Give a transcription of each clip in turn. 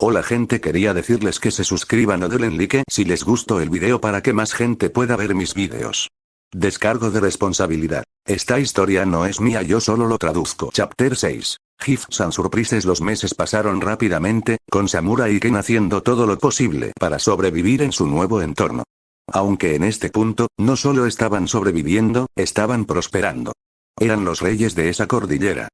Hola gente, quería decirles que se suscriban o denle like si les gustó el video para que más gente pueda ver mis videos. Descargo de responsabilidad. Esta historia no es mía, yo solo lo traduzco. Chapter 6. Gifts and Surprises. Los meses pasaron rápidamente, con Samurai y Ken haciendo todo lo posible para sobrevivir en su nuevo entorno. Aunque en este punto, no solo estaban sobreviviendo, estaban prosperando. Eran los reyes de esa cordillera.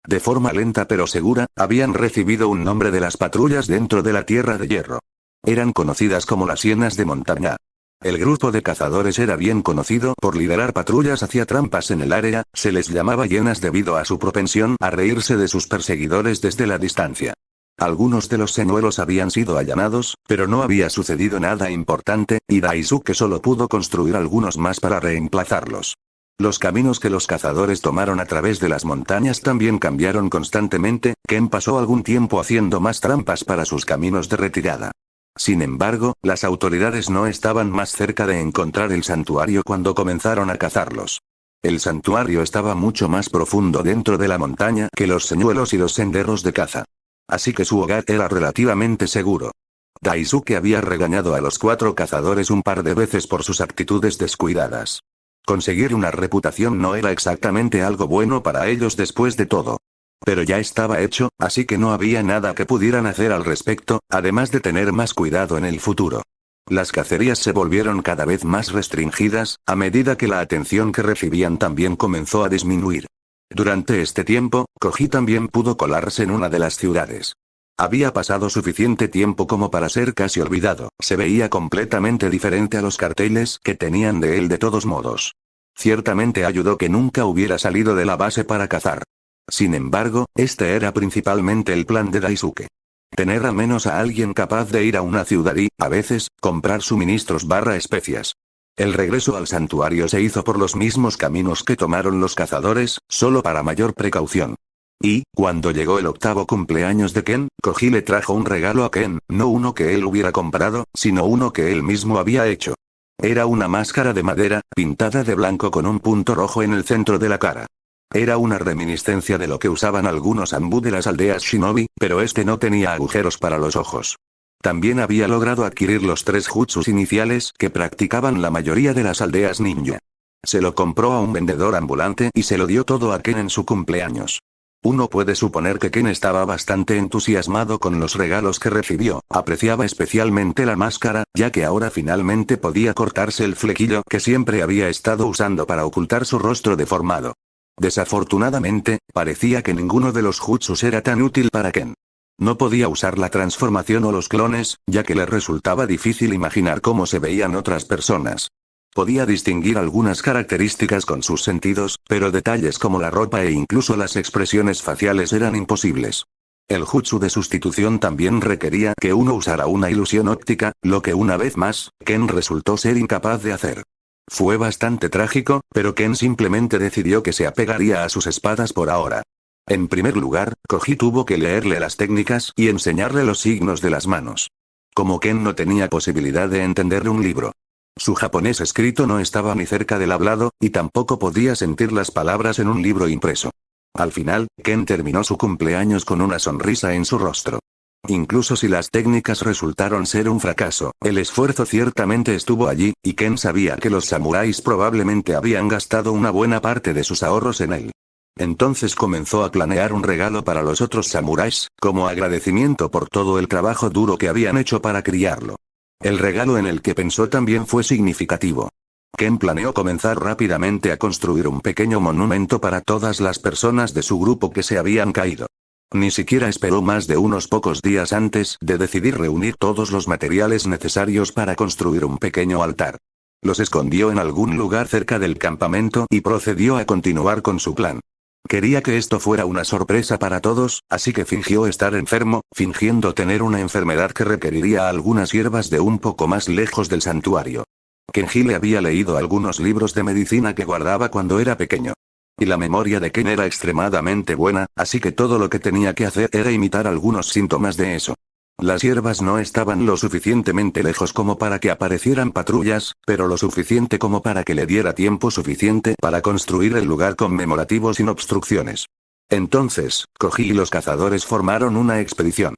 De forma lenta pero segura, habían recibido un nombre de las patrullas dentro de la Tierra de Hierro. Eran conocidas como las hienas de montaña. El grupo de cazadores era bien conocido por liderar patrullas hacia trampas en el área, se les llamaba hienas debido a su propensión a reírse de sus perseguidores desde la distancia. Algunos de los señuelos habían sido allanados, pero no había sucedido nada importante, y Daisuke solo pudo construir algunos más para reemplazarlos. Los caminos que los cazadores tomaron a través de las montañas también cambiaron constantemente. Ken pasó algún tiempo haciendo más trampas para sus caminos de retirada. Sin embargo, las autoridades no estaban más cerca de encontrar el santuario cuando comenzaron a cazarlos. El santuario estaba mucho más profundo dentro de la montaña que los señuelos y los senderos de caza. Así que su hogar era relativamente seguro. Daisuke había regañado a los 4 cazadores un par de veces por sus actitudes descuidadas. Conseguir una reputación no era exactamente algo bueno para ellos después de todo. Pero ya estaba hecho, así que no había nada que pudieran hacer al respecto, además de tener más cuidado en el futuro. Las cacerías se volvieron cada vez más restringidas, a medida que la atención que recibían también comenzó a disminuir. Durante este tiempo, Koji también pudo colarse en una de las ciudades. Había pasado suficiente tiempo como para ser casi olvidado, se veía completamente diferente a los carteles que tenían de él de todos modos. Ciertamente ayudó que nunca hubiera salido de la base para cazar. Sin embargo, este era principalmente el plan de Daisuke. Tener al menos a alguien capaz de ir a una ciudad y, a veces, comprar suministros / especias. El regreso al santuario se hizo por los mismos caminos que tomaron los cazadores, solo para mayor precaución. Y, cuando llegó el 8º cumpleaños de Ken, Koji le trajo un regalo a Ken, no uno que él hubiera comprado, sino uno que él mismo había hecho. Era una máscara de madera, pintada de blanco con un punto rojo en el centro de la cara. Era una reminiscencia de lo que usaban algunos Anbu de las aldeas Shinobi, pero este no tenía agujeros para los ojos. También había logrado adquirir los 3 jutsus iniciales que practicaban la mayoría de las aldeas ninja. Se lo compró a un vendedor ambulante y se lo dio todo a Ken en su cumpleaños. Uno puede suponer que Ken estaba bastante entusiasmado con los regalos que recibió, apreciaba especialmente la máscara, ya que ahora finalmente podía cortarse el flequillo que siempre había estado usando para ocultar su rostro deformado. Desafortunadamente, parecía que ninguno de los jutsus era tan útil para Ken. No podía usar la transformación o los clones, ya que le resultaba difícil imaginar cómo se veían otras personas. Podía distinguir algunas características con sus sentidos, pero detalles como la ropa e incluso las expresiones faciales eran imposibles. El jutsu de sustitución también requería que uno usara una ilusión óptica, lo que una vez más, Ken resultó ser incapaz de hacer. Fue bastante trágico, pero Ken simplemente decidió que se apegaría a sus espadas por ahora. En primer lugar, Koji tuvo que leerle las técnicas y enseñarle los signos de las manos. Como Ken no tenía posibilidad de entender un libro. Su japonés escrito no estaba ni cerca del hablado, y tampoco podía sentir las palabras en un libro impreso. Al final, Ken terminó su cumpleaños con una sonrisa en su rostro. Incluso si las técnicas resultaron ser un fracaso, el esfuerzo ciertamente estuvo allí, y Ken sabía que los samuráis probablemente habían gastado una buena parte de sus ahorros en él. Entonces comenzó a planear un regalo para los otros samuráis, como agradecimiento por todo el trabajo duro que habían hecho para criarlo. El regalo en el que pensó también fue significativo. Ken planeó comenzar rápidamente a construir un pequeño monumento para todas las personas de su grupo que se habían caído. Ni siquiera esperó más de unos pocos días antes de decidir reunir todos los materiales necesarios para construir un pequeño altar. Los escondió en algún lugar cerca del campamento y procedió a continuar con su plan. Quería que esto fuera una sorpresa para todos, así que fingió estar enfermo, fingiendo tener una enfermedad que requeriría algunas hierbas de un poco más lejos del santuario. Kenji le había leído algunos libros de medicina que guardaba cuando era pequeño. Y la memoria de Ken era extremadamente buena, así que todo lo que tenía que hacer era imitar algunos síntomas de eso. Las hierbas no estaban lo suficientemente lejos como para que aparecieran patrullas, pero lo suficiente como para que le diera tiempo suficiente para construir el lugar conmemorativo sin obstrucciones. Entonces, Koji y los cazadores formaron una expedición.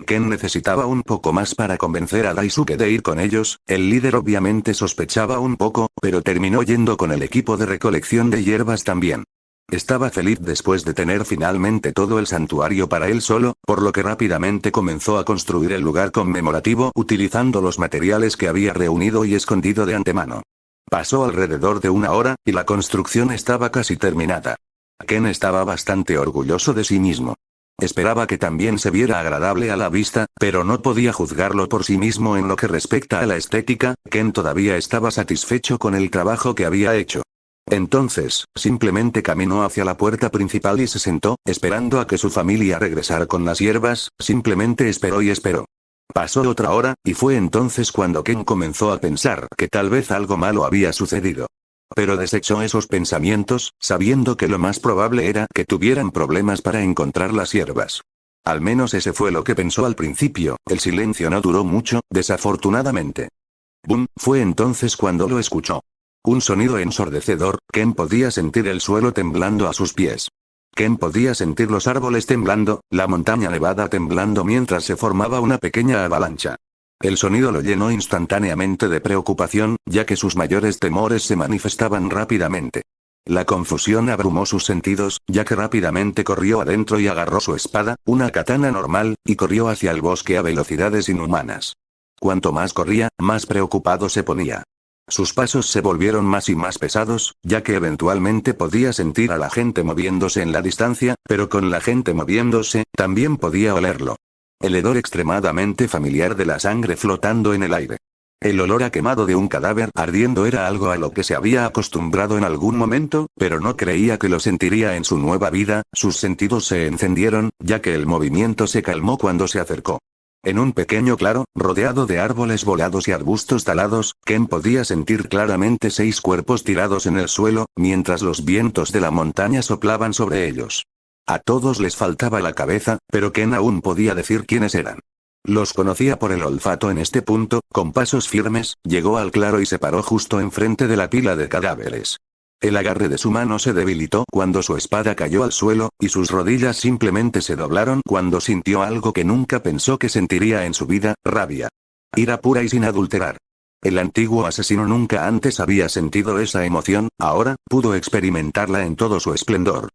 Ken necesitaba un poco más para convencer a Daisuke de ir con ellos. El líder obviamente sospechaba un poco, pero terminó yendo con el equipo de recolección de hierbas también. Estaba feliz después de tener finalmente todo el santuario para él solo, por lo que rápidamente comenzó a construir el lugar conmemorativo utilizando los materiales que había reunido y escondido de antemano. Pasó alrededor de una hora, y la construcción estaba casi terminada. Ken estaba bastante orgulloso de sí mismo. Esperaba que también se viera agradable a la vista, pero no podía juzgarlo por sí mismo en lo que respecta a la estética. Ken todavía estaba satisfecho con el trabajo que había hecho. Entonces, simplemente caminó hacia la puerta principal y se sentó, esperando a que su familia regresara con las hierbas. Simplemente esperó y esperó. Pasó otra hora, y fue entonces cuando Ken comenzó a pensar que tal vez algo malo había sucedido. Pero desechó esos pensamientos, sabiendo que lo más probable era que tuvieran problemas para encontrar las hierbas. Al menos ese fue lo que pensó al principio. El silencio no duró mucho, desafortunadamente. ¡Bum! Fue entonces cuando lo escuchó. Un sonido ensordecedor. Ken podía sentir el suelo temblando a sus pies. Ken podía sentir los árboles temblando, la montaña nevada temblando mientras se formaba una pequeña avalancha. El sonido lo llenó instantáneamente de preocupación, ya que sus mayores temores se manifestaban rápidamente. La confusión abrumó sus sentidos, ya que rápidamente corrió adentro y agarró su espada, una katana normal, y corrió hacia el bosque a velocidades inhumanas. Cuanto más corría, más preocupado se ponía. Sus pasos se volvieron más y más pesados, ya que eventualmente podía sentir a la gente moviéndose en la distancia, pero con la gente moviéndose, también podía olerlo. El hedor extremadamente familiar de la sangre flotando en el aire. El olor a quemado de un cadáver ardiendo era algo a lo que se había acostumbrado en algún momento, pero no creía que lo sentiría en su nueva vida. Sus sentidos se encendieron, ya que el movimiento se calmó cuando se acercó. En un pequeño claro, rodeado de árboles volados y arbustos talados, Ken podía sentir claramente 6 cuerpos tirados en el suelo, mientras los vientos de la montaña soplaban sobre ellos. A todos les faltaba la cabeza, pero Ken aún podía decir quiénes eran. Los conocía por el olfato en este punto. Con pasos firmes, llegó al claro y se paró justo enfrente de la pila de cadáveres. El agarre de su mano se debilitó cuando su espada cayó al suelo, y sus rodillas simplemente se doblaron cuando sintió algo que nunca pensó que sentiría en su vida: rabia. Ira pura y sin adulterar. El antiguo asesino nunca antes había sentido esa emoción, ahora pudo experimentarla en todo su esplendor.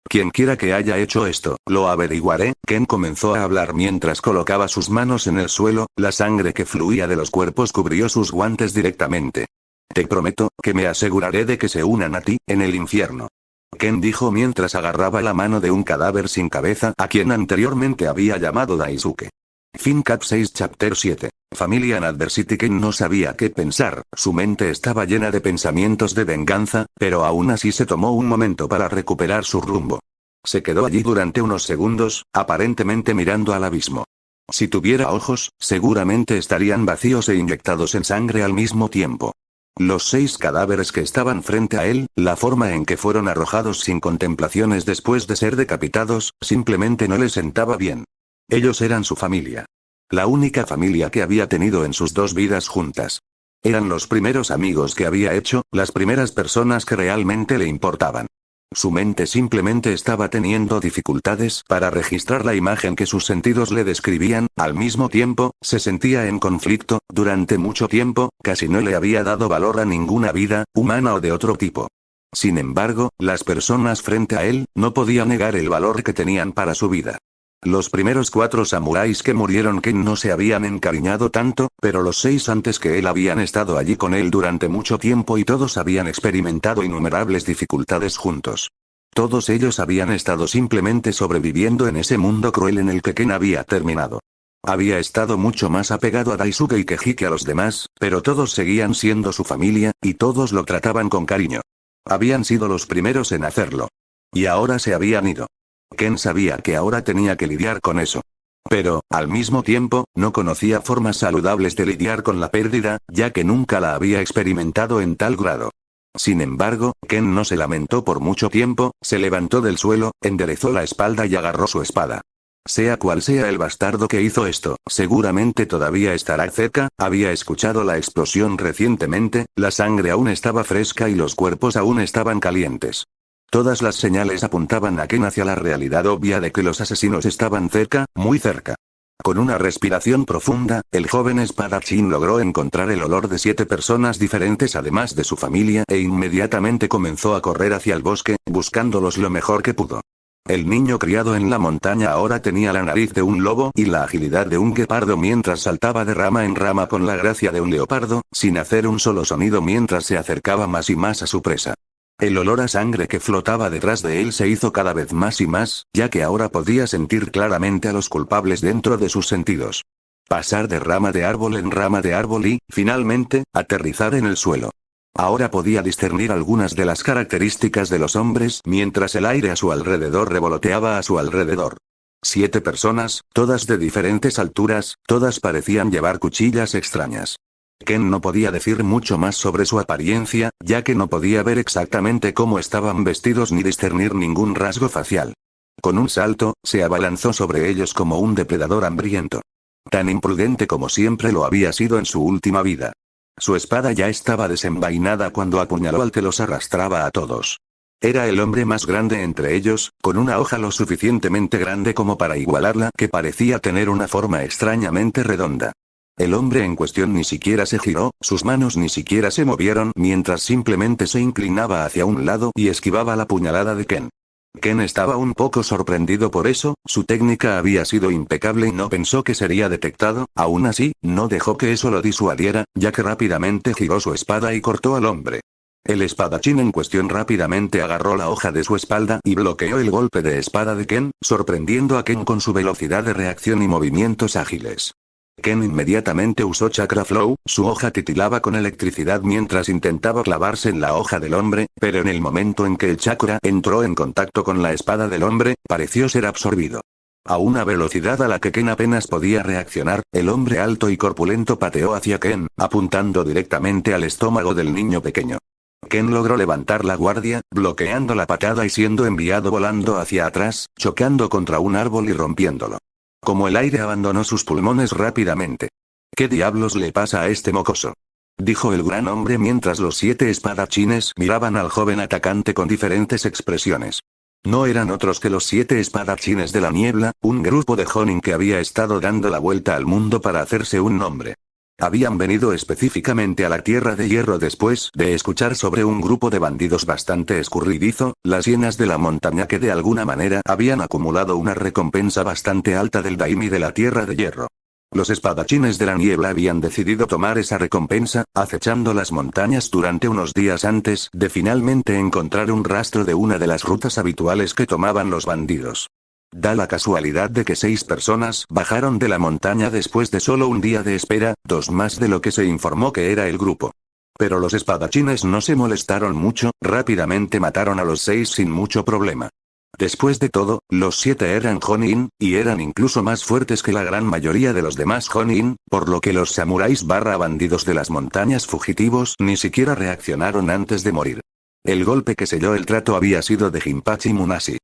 Quienquiera que haya hecho esto, lo averiguaré. Ken comenzó a hablar mientras colocaba sus manos en el suelo. La sangre que fluía de los cuerpos cubrió sus guantes directamente. Te prometo que me aseguraré de que se unan a ti, en el infierno. Ken dijo mientras agarraba la mano de un cadáver sin cabeza a quien anteriormente había llamado Daisuke. Fin Cap 6 Chapter 7. Familia en Adversity. Ken no sabía qué pensar, su mente estaba llena de pensamientos de venganza, pero aún así se tomó un momento para recuperar su rumbo. Se quedó allí durante unos segundos, aparentemente mirando al abismo. Si tuviera ojos, seguramente estarían vacíos e inyectados en sangre al mismo tiempo. Los 6 cadáveres que estaban frente a él, la forma en que fueron arrojados sin contemplaciones después de ser decapitados, simplemente no le sentaba bien. Ellos eran su familia. La única familia que había tenido en sus 2 vidas juntas. Eran los primeros amigos que había hecho, las primeras personas que realmente le importaban. Su mente simplemente estaba teniendo dificultades para registrar la imagen que sus sentidos le describían. Al mismo tiempo, se sentía en conflicto. Durante mucho tiempo, casi no le había dado valor a ninguna vida, humana o de otro tipo. Sin embargo, las personas frente a él, no podía negar el valor que tenían para su vida. Los primeros 4 samuráis que murieron Ken no se habían encariñado tanto, pero los 6 antes que él habían estado allí con él durante mucho tiempo y todos habían experimentado innumerables dificultades juntos. Todos ellos habían estado simplemente sobreviviendo en ese mundo cruel en el que Ken había terminado. Había estado mucho más apegado a Daisuke y Keiji que a los demás, pero todos seguían siendo su familia, y todos lo trataban con cariño. Habían sido los primeros en hacerlo. Y ahora se habían ido. Ken sabía que ahora tenía que lidiar con eso. Pero, al mismo tiempo, no conocía formas saludables de lidiar con la pérdida, ya que nunca la había experimentado en tal grado. Sin embargo, Ken no se lamentó por mucho tiempo, se levantó del suelo, enderezó la espalda y agarró su espada. Sea cual sea el bastardo que hizo esto, seguramente todavía estará cerca. Había escuchado la explosión recientemente, la sangre aún estaba fresca y los cuerpos aún estaban calientes. Todas las señales apuntaban a Ken hacia la realidad obvia de que los asesinos estaban cerca, muy cerca. Con una respiración profunda, el joven espadachín logró encontrar el olor de 7 personas diferentes además de su familia e inmediatamente comenzó a correr hacia el bosque, buscándolos lo mejor que pudo. El niño criado en la montaña ahora tenía la nariz de un lobo y la agilidad de un guepardo mientras saltaba de rama en rama con la gracia de un leopardo, sin hacer un solo sonido mientras se acercaba más y más a su presa. El olor a sangre que flotaba detrás de él se hizo cada vez más y más, ya que ahora podía sentir claramente a los culpables dentro de sus sentidos. Pasar de rama de árbol en rama de árbol y, finalmente, aterrizar en el suelo. Ahora podía discernir algunas de las características de los hombres mientras el aire a su alrededor revoloteaba a su alrededor. 7 personas, todas de diferentes alturas, todas parecían llevar cuchillas extrañas. Ken no podía decir mucho más sobre su apariencia, ya que no podía ver exactamente cómo estaban vestidos ni discernir ningún rasgo facial. Con un salto, se abalanzó sobre ellos como un depredador hambriento. Tan imprudente como siempre lo había sido en su última vida. Su espada ya estaba desenvainada cuando apuñaló al que los arrastraba a todos. Era el hombre más grande entre ellos, con una hoja lo suficientemente grande como para igualarla, que parecía tener una forma extrañamente redonda. El hombre en cuestión ni siquiera se giró, sus manos ni siquiera se movieron mientras simplemente se inclinaba hacia un lado y esquivaba la puñalada de Ken. Ken estaba un poco sorprendido por eso, su técnica había sido impecable y no pensó que sería detectado, aún así, no dejó que eso lo disuadiera, ya que rápidamente giró su espada y cortó al hombre. El espadachín en cuestión rápidamente agarró la hoja de su espalda y bloqueó el golpe de espada de Ken, sorprendiendo a Ken con su velocidad de reacción y movimientos ágiles. Ken inmediatamente usó Chakra Flow, su hoja titilaba con electricidad mientras intentaba clavarse en la hoja del hombre, pero en el momento en que el chakra entró en contacto con la espada del hombre, pareció ser absorbido. A una velocidad a la que Ken apenas podía reaccionar, el hombre alto y corpulento pateó hacia Ken, apuntando directamente al estómago del niño pequeño. Ken logró levantar la guardia, bloqueando la patada y siendo enviado volando hacia atrás, chocando contra un árbol y rompiéndolo. Como el aire abandonó sus pulmones rápidamente. ¿Qué diablos le pasa a este mocoso?, dijo el gran hombre mientras los 7 espadachines miraban al joven atacante con diferentes expresiones. No eran otros que los 7 espadachines de la niebla, un grupo de Jonin que había estado dando la vuelta al mundo para hacerse un nombre. Habían venido específicamente a la Tierra de Hierro después de escuchar sobre un grupo de bandidos bastante escurridizo, las hienas de la montaña que de alguna manera habían acumulado una recompensa bastante alta del Daimi de la Tierra de Hierro. Los espadachines de la niebla habían decidido tomar esa recompensa, acechando las montañas durante unos días antes de finalmente encontrar un rastro de una de las rutas habituales que tomaban los bandidos. Da la casualidad de que 6 personas bajaron de la montaña después de solo un día de espera, 2 más de lo que se informó que era el grupo. Pero los espadachines no se molestaron mucho, rápidamente mataron a los 6 sin mucho problema. Después de todo, los 7 eran Jonin, y eran incluso más fuertes que la gran mayoría de los demás Jonin, por lo que los samuráis bandidos de las montañas fugitivos ni siquiera reaccionaron antes de morir. El golpe que selló el trato había sido de Jinpachi Munashi.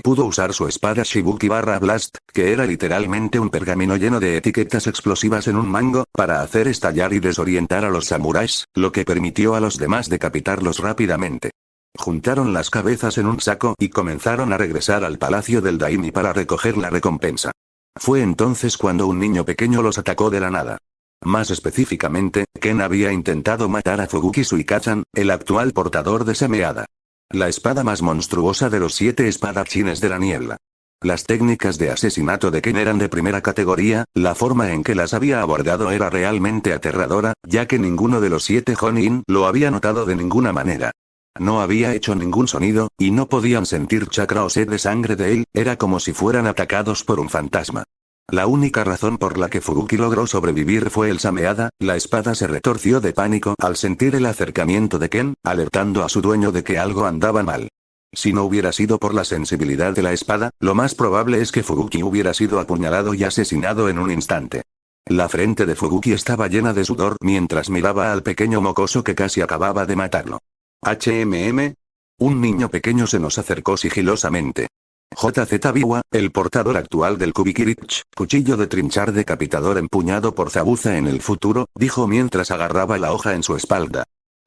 Pudo usar su espada Shibuki Blast, que era literalmente un pergamino lleno de etiquetas explosivas en un mango, para hacer estallar y desorientar a los samuráis, lo que permitió a los demás decapitarlos rápidamente. Juntaron las cabezas en un saco y comenzaron a regresar al palacio del Daimi para recoger la recompensa. Fue entonces cuando un niño pequeño los atacó de la nada. Más específicamente, Ken había intentado matar a Fubuki Suikachan, el actual portador de Sameada. La espada más monstruosa de los 7 espadachines de la niebla. Las técnicas de asesinato de Ken eran de primera categoría, la forma en que las había abordado era realmente aterradora, ya que ninguno de los 7 Jonin lo había notado de ninguna manera. No había hecho ningún sonido, y no podían sentir chakra o sed de sangre de él, era como si fueran atacados por un fantasma. La única razón por la que Fubuki logró sobrevivir fue el Sameada, la espada se retorció de pánico al sentir el acercamiento de Ken, alertando a su dueño de que algo andaba mal. Si no hubiera sido por la sensibilidad de la espada, lo más probable es que Fubuki hubiera sido apuñalado y asesinado en un instante. La frente de Fubuki estaba llena de sudor mientras miraba al pequeño mocoso que casi acababa de matarlo. Un niño pequeño se nos acercó sigilosamente. JZ Biwa, el portador actual del Kubikirich, cuchillo de trinchar decapitador empuñado por Zabuza en el futuro, dijo mientras agarraba la hoja en su espalda.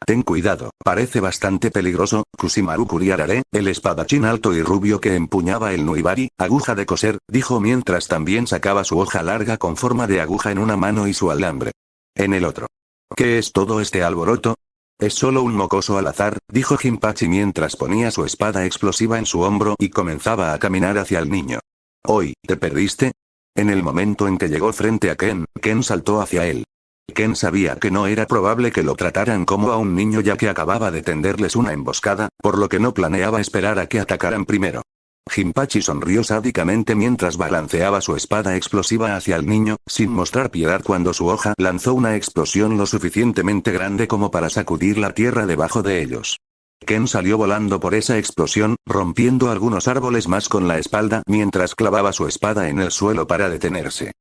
Ten cuidado, parece bastante peligroso. Kusimaru Kuriarare, el espadachín alto y rubio que empuñaba el Nuibari, aguja de coser, dijo mientras también sacaba su hoja larga con forma de aguja en una mano y su alambre en el otro. ¿Qué es todo este alboroto? Es solo un mocoso al azar, dijo Jinpachi mientras ponía su espada explosiva en su hombro y comenzaba a caminar hacia el niño. ¿Hoy, te perdiste? En el momento en que llegó frente a Ken, Ken saltó hacia él. Ken sabía que no era probable que lo trataran como a un niño ya que acababa de tenderles una emboscada, por lo que no planeaba esperar a que atacaran primero. Jinpachi sonrió sádicamente mientras balanceaba su espada explosiva hacia el niño, sin mostrar piedad cuando su hoja lanzó una explosión lo suficientemente grande como para sacudir la tierra debajo de ellos. Ken salió volando por esa explosión, rompiendo algunos árboles más con la espalda mientras clavaba su espada en el suelo para detenerse.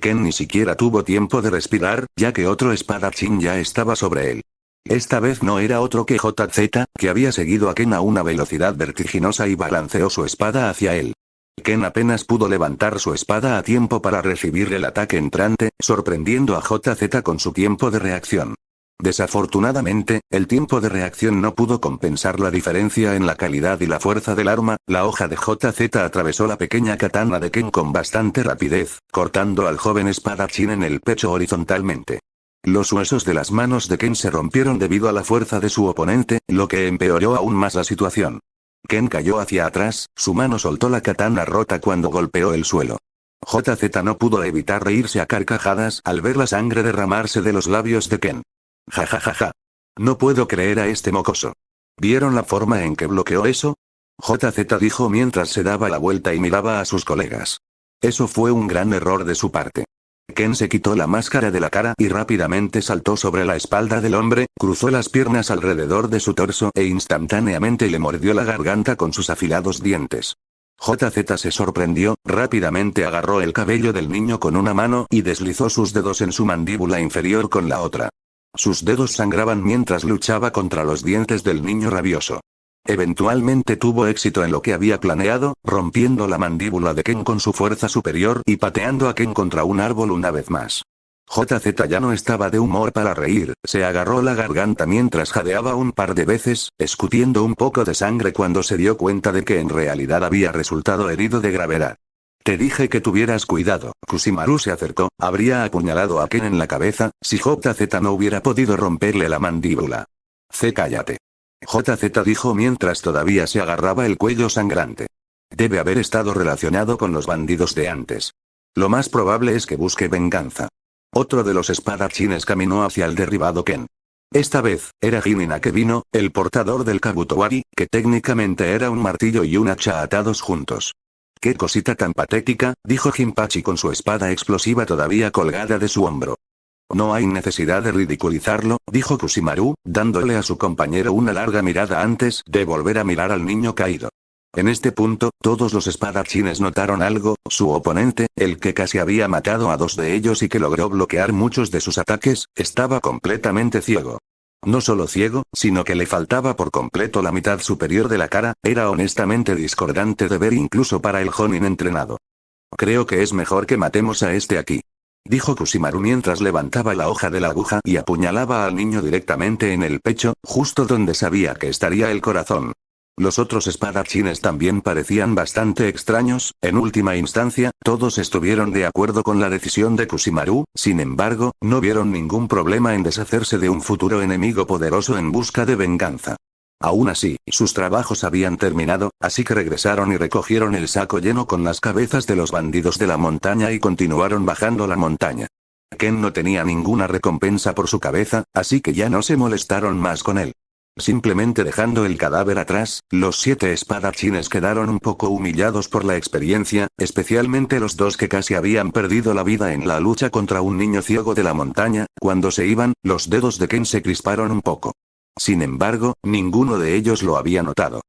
Ken ni siquiera tuvo tiempo de respirar, ya que otro espadachín ya estaba sobre él. Esta vez no era otro que JZ, que había seguido a Ken a una velocidad vertiginosa y balanceó su espada hacia él. Ken apenas pudo levantar su espada a tiempo para recibir el ataque entrante, sorprendiendo a JZ con su tiempo de reacción. Desafortunadamente, el tiempo de reacción no pudo compensar la diferencia en la calidad y la fuerza del arma. La hoja de JZ atravesó la pequeña katana de Ken con bastante rapidez, cortando al joven espadachín en el pecho horizontalmente. Los huesos de las manos de Ken se rompieron debido a la fuerza de su oponente, lo que empeoró aún más la situación. Ken cayó hacia atrás, su mano soltó la katana rota cuando golpeó el suelo. JZ no pudo evitar reírse a carcajadas al ver la sangre derramarse de los labios de Ken. Ja. No puedo creer a este mocoso. ¿Vieron la forma en que bloqueó eso? JZ dijo mientras se daba la vuelta y miraba a sus colegas. Eso fue un gran error de su parte. Ken se quitó la máscara de la cara y rápidamente saltó sobre la espalda del hombre, cruzó las piernas alrededor de su torso e instantáneamente le mordió la garganta con sus afilados dientes. JZ se sorprendió, rápidamente agarró el cabello del niño con una mano y deslizó sus dedos en su mandíbula inferior con la otra. Sus dedos sangraban mientras luchaba contra los dientes del niño rabioso. Eventualmente tuvo éxito en lo que había planeado, rompiendo la mandíbula de Ken con su fuerza superior y pateando a Ken contra un árbol una vez más. JZ ya no estaba de humor para reír, se agarró la garganta mientras jadeaba un par de veces, escutiendo un poco de sangre cuando se dio cuenta de que en realidad había resultado herido de gravedad. Te dije que tuvieras cuidado. Kusimaru se acercó, habría apuñalado a Ken en la cabeza, si JZ no hubiera podido romperle la mandíbula. Cállate. JZ dijo mientras todavía se agarraba el cuello sangrante. Debe haber estado relacionado con los bandidos de antes. Lo más probable es que busque venganza. Otro de los espadachines caminó hacia el derribado Ken. Esta vez, era Jinin Akebino, el portador del Kabutowari, que técnicamente era un martillo y un hacha atados juntos. «Qué cosita tan patética», dijo Jinpachi con su espada explosiva todavía colgada de su hombro. «No hay necesidad de ridiculizarlo», dijo Kusimaru, dándole a su compañero una larga mirada antes de volver a mirar al niño caído. En este punto, todos los espadachines notaron algo, su oponente, el que casi había matado a dos de ellos y que logró bloquear muchos de sus ataques, estaba completamente ciego. No solo ciego, sino que le faltaba por completo la mitad superior de la cara, era honestamente discordante de ver incluso para el Jonin entrenado. «Creo que es mejor que matemos a este aquí», dijo Kusimaru mientras levantaba la hoja de la aguja y apuñalaba al niño directamente en el pecho, justo donde sabía que estaría el corazón. Los otros espadachines también parecían bastante extraños, en última instancia, todos estuvieron de acuerdo con la decisión de Kusimaru, sin embargo, no vieron ningún problema en deshacerse de un futuro enemigo poderoso en busca de venganza. Aún así, sus trabajos habían terminado, así que regresaron y recogieron el saco lleno con las cabezas de los bandidos de la montaña y continuaron bajando la montaña. Ken no tenía ninguna recompensa por su cabeza, así que ya no se molestaron más con él. Simplemente dejando el cadáver atrás, los 7 espadachines quedaron un poco humillados por la experiencia, especialmente los dos que casi habían perdido la vida en la lucha contra un niño ciego de la montaña. Cuando se iban, los dedos de Ken se crisparon un poco. Sin embargo, ninguno de ellos lo había notado.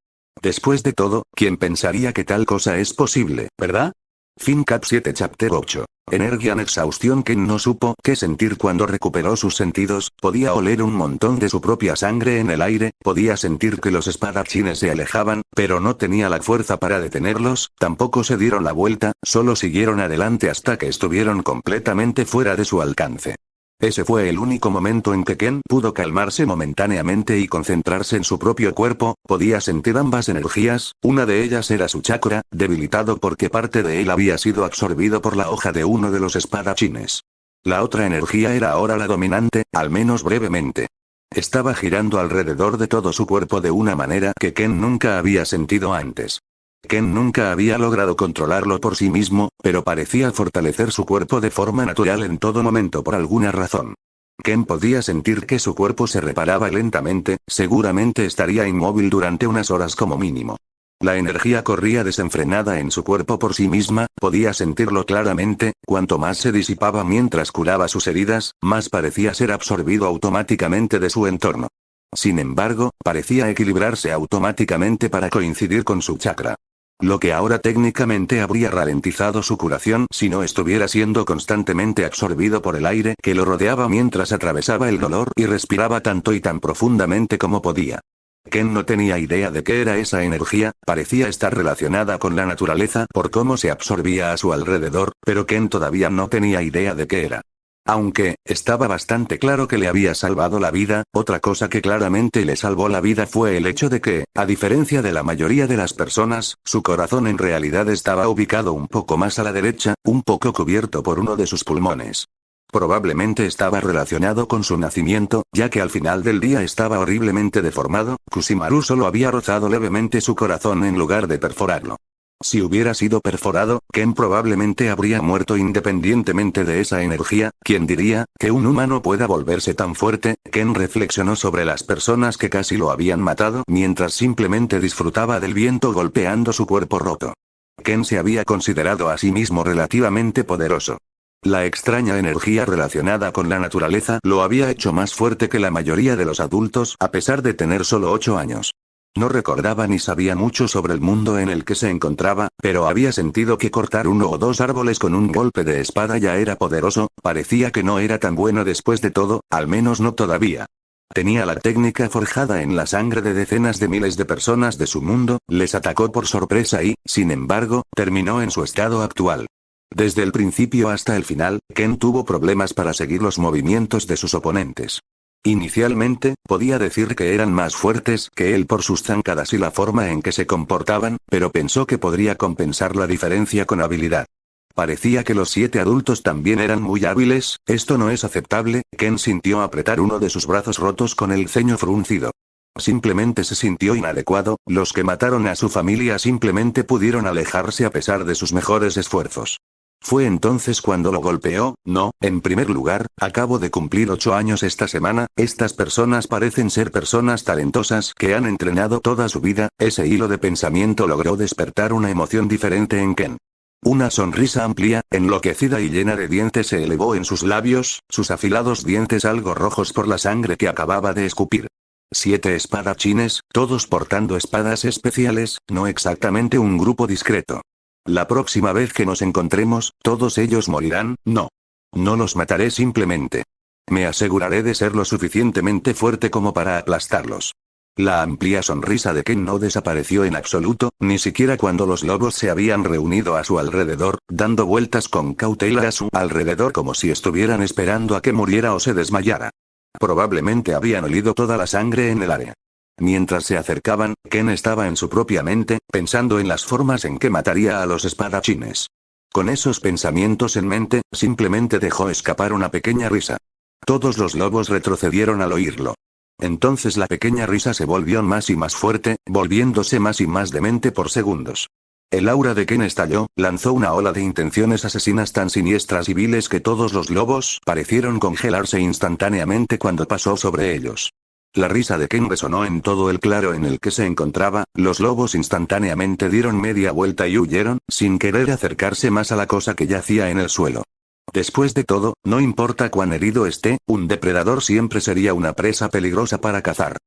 Después de todo, ¿quién pensaría que tal cosa es posible, verdad? Fin Cap 7 Chapter 8. Energian exhaustión. Ken no supo qué sentir cuando recuperó sus sentidos, podía oler un montón de su propia sangre en el aire, podía sentir que los espadachines se alejaban, pero no tenía la fuerza para detenerlos, tampoco se dieron la vuelta, solo siguieron adelante hasta que estuvieron completamente fuera de su alcance. Ese fue el único momento en que Ken pudo calmarse momentáneamente y concentrarse en su propio cuerpo. Podía sentir ambas energías, una de ellas era su chakra, debilitado porque parte de él había sido absorbido por la hoja de uno de los espadachines. La otra energía era ahora la dominante, al menos brevemente. Estaba girando alrededor de todo su cuerpo de una manera que Ken nunca había sentido antes. Ken nunca había logrado controlarlo por sí mismo, pero parecía fortalecer su cuerpo de forma natural en todo momento por alguna razón. Ken podía sentir que su cuerpo se reparaba lentamente, seguramente estaría inmóvil durante unas horas como mínimo. La energía corría desenfrenada en su cuerpo por sí misma, podía sentirlo claramente. Cuanto más se disipaba mientras curaba sus heridas, más parecía ser absorbido automáticamente de su entorno. Sin embargo, parecía equilibrarse automáticamente para coincidir con su chakra. Lo que ahora técnicamente habría ralentizado su curación si no estuviera siendo constantemente absorbido por el aire que lo rodeaba mientras atravesaba el dolor y respiraba tanto y tan profundamente como podía. Ken no tenía idea de qué era esa energía, parecía estar relacionada con la naturaleza por cómo se absorbía a su alrededor, pero Ken todavía no tenía idea de qué era. Aunque, estaba bastante claro que le había salvado la vida, otra cosa que claramente le salvó la vida fue el hecho de que, a diferencia de la mayoría de las personas, su corazón en realidad estaba ubicado un poco más a la derecha, un poco cubierto por uno de sus pulmones. Probablemente estaba relacionado con su nacimiento, ya que al final del día estaba horriblemente deformado. Kusimaru solo había rozado levemente su corazón en lugar de perforarlo. Si hubiera sido perforado, Ken probablemente habría muerto independientemente de esa energía. ¿Quién diría que un humano pueda volverse tan fuerte? Ken reflexionó sobre las personas que casi lo habían matado mientras simplemente disfrutaba del viento golpeando su cuerpo roto. Ken se había considerado a sí mismo relativamente poderoso. La extraña energía relacionada con la naturaleza lo había hecho más fuerte que la mayoría de los adultos a pesar de tener solo 8 años. No recordaba ni sabía mucho sobre el mundo en el que se encontraba, pero había sentido que cortar 1 o 2 árboles con un golpe de espada ya era poderoso. Parecía que no era tan bueno después de todo, al menos no todavía. Tenía la técnica forjada en la sangre de decenas de miles de personas de su mundo, les atacó por sorpresa y, sin embargo, terminó en su estado actual. Desde el principio hasta el final, Ken tuvo problemas para seguir los movimientos de sus oponentes. Inicialmente, podía decir que eran más fuertes que él por sus zancadas y la forma en que se comportaban, pero pensó que podría compensar la diferencia con habilidad. Parecía que los 7 adultos también eran muy hábiles. Esto no es aceptable. Ken sintió apretar uno de sus brazos rotos con el ceño fruncido. Simplemente se sintió inadecuado. Los que mataron a su familia simplemente pudieron alejarse a pesar de sus mejores esfuerzos. Fue entonces cuando lo golpeó. No, en primer lugar, acabo de cumplir 8 años esta semana. Estas personas parecen ser personas talentosas que han entrenado toda su vida. Ese hilo de pensamiento logró despertar una emoción diferente en Ken. Una sonrisa amplia, enloquecida y llena de dientes se elevó en sus labios, sus afilados dientes algo rojos por la sangre que acababa de escupir. 7 espadachines, todos portando espadas especiales, no exactamente un grupo discreto. La próxima vez que nos encontremos, todos ellos morirán. No. No los mataré simplemente. Me aseguraré de ser lo suficientemente fuerte como para aplastarlos. La amplia sonrisa de Ken no desapareció en absoluto, ni siquiera cuando los lobos se habían reunido a su alrededor, dando vueltas con cautela a su alrededor como si estuvieran esperando a que muriera o se desmayara. Probablemente habían olido toda la sangre en el área. Mientras se acercaban, Ken estaba en su propia mente, pensando en las formas en que mataría a los espadachines. Con esos pensamientos en mente, simplemente dejó escapar una pequeña risa. Todos los lobos retrocedieron al oírlo. Entonces la pequeña risa se volvió más y más fuerte, volviéndose más y más demente por segundos. El aura de Ken estalló, lanzó una ola de intenciones asesinas tan siniestras y viles que todos los lobos parecieron congelarse instantáneamente cuando pasó sobre ellos. La risa de Ken resonó en todo el claro en el que se encontraba. Los lobos instantáneamente dieron media vuelta y huyeron, sin querer acercarse más a la cosa que yacía en el suelo. Después de todo, no importa cuán herido esté, un depredador siempre sería una presa peligrosa para cazar.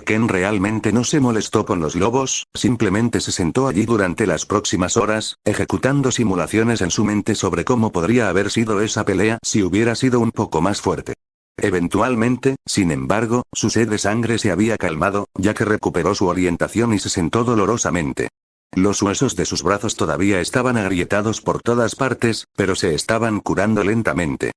Ken realmente no se molestó con los lobos, simplemente se sentó allí durante las próximas horas, ejecutando simulaciones en su mente sobre cómo podría haber sido esa pelea si hubiera sido un poco más fuerte. Eventualmente, sin embargo, su sed de sangre se había calmado, ya que recuperó su orientación y se sentó dolorosamente. Los huesos de sus brazos todavía estaban agrietados por todas partes, pero se estaban curando lentamente.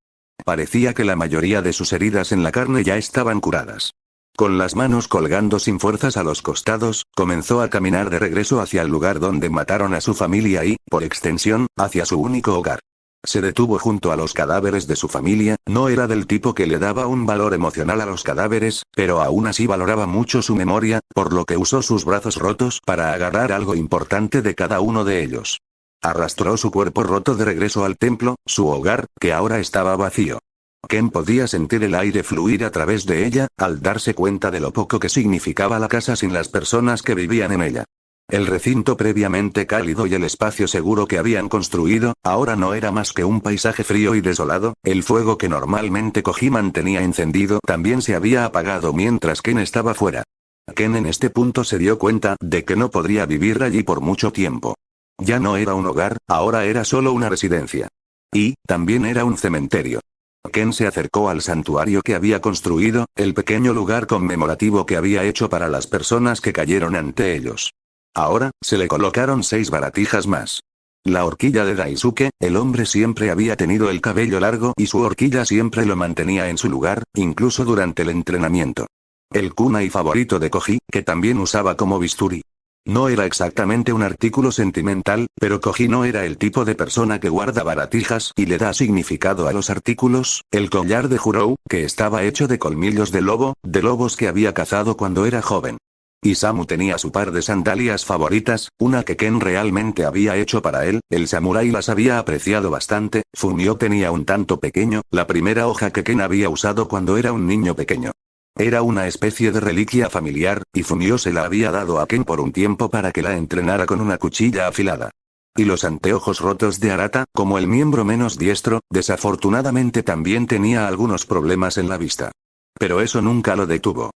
Parecía que la mayoría de sus heridas en la carne ya estaban curadas. Con las manos colgando sin fuerzas a los costados, comenzó a caminar de regreso hacia el lugar donde mataron a su familia y, por extensión, hacia su único hogar. Se detuvo junto a los cadáveres de su familia, no era del tipo que le daba un valor emocional a los cadáveres, pero aún así valoraba mucho su memoria, por lo que usó sus brazos rotos para agarrar algo importante de cada uno de ellos. Arrastró su cuerpo roto de regreso al templo, su hogar, que ahora estaba vacío. Ken podía sentir el aire fluir a través de ella, al darse cuenta de lo poco que significaba la casa sin las personas que vivían en ella. El recinto previamente cálido y el espacio seguro que habían construido, ahora no era más que un paisaje frío y desolado. El fuego que normalmente Koji mantenía encendido también se había apagado mientras Ken estaba fuera. Ken en este punto se dio cuenta de que no podría vivir allí por mucho tiempo. Ya no era un hogar, ahora era solo una residencia. Y, también era un cementerio. Ken se acercó al santuario que había construido, el pequeño lugar conmemorativo que había hecho para las personas que cayeron ante ellos. Ahora, se le colocaron 6 baratijas más. La horquilla de Daisuke, el hombre siempre había tenido el cabello largo y su horquilla siempre lo mantenía en su lugar, incluso durante el entrenamiento. El kunai favorito de Koji, que también usaba como bisturí. No era exactamente un artículo sentimental, pero Koji no era el tipo de persona que guarda baratijas y le da significado a los artículos. El collar de Jurou, que estaba hecho de colmillos de lobo, de lobos que había cazado cuando era joven. Isamu tenía su par de sandalias favoritas, una que Ken realmente había hecho para él, el samurái las había apreciado bastante. Fumio tenía un tanto pequeño, la primera hoja que Ken había usado cuando era un niño pequeño. Era una especie de reliquia familiar, y Fumio se la había dado a Ken por un tiempo para que la entrenara con una cuchilla afilada. Y los anteojos rotos de Arata, como el miembro menos diestro, desafortunadamente también tenía algunos problemas en la vista. Pero eso nunca lo detuvo.